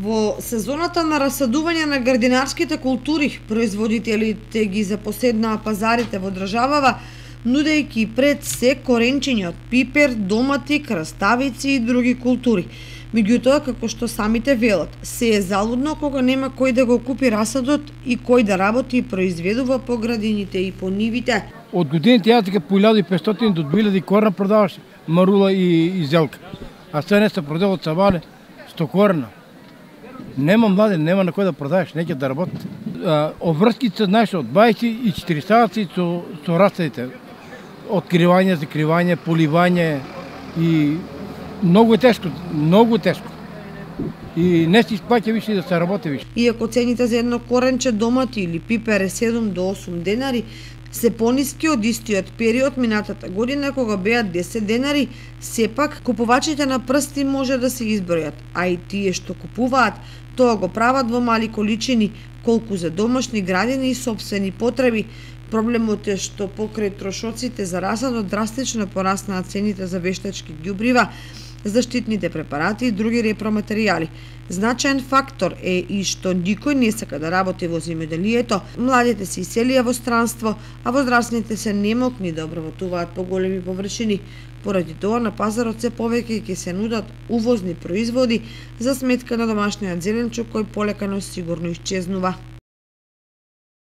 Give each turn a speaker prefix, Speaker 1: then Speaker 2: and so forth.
Speaker 1: Во сезоната на расадување на градинарските култури, производителите ги запоседнаа пазарите во државава, нудејќи пред се коренчиња од пипер, домати, краставици и други култури. Меѓутоа, како што самите велат, се е залудно кога нема кој да го купи расадот и кој да работи и произведува по градините и по нивите.
Speaker 2: Од годините јас дека по 1500 до 2000 корена продаваш марула и зелка. А сега не се продава од сабале 100 корена. Нема младен, нема на кој да продаваш, неќе да работи. Обврските, знаеш, од 24 сати со расадите. Откривање, закривање, поливање и многу е тешко, многу тешко. И не се исплаќа више да се работи више.
Speaker 1: Иако цените за едно коренче домати или пипер е 7 до 8 денари, се пониски од истиот период минатата година кога беа 10 денари, сепак купувачите на прсти може да се избројат, а и тие што купуваат, тоа го прават во мали количини, колку за домашни градини и сопствени потреби. Проблемот е што покрај трошоците за расадот драстично пораснаа цените за вештачки ѓубрива, заштитните препарати и други репроматеријали. Значаен фактор е и што никој не сака да работи во земјоделието, младите се иселија во странство, а возрастните се немокни да обработуваат поголеми површини. Поради тоа на пазарот се повеќе ќе се нудат увозни производи за сметка на домашниот зеленчук кој полека но сигурно исчезнува.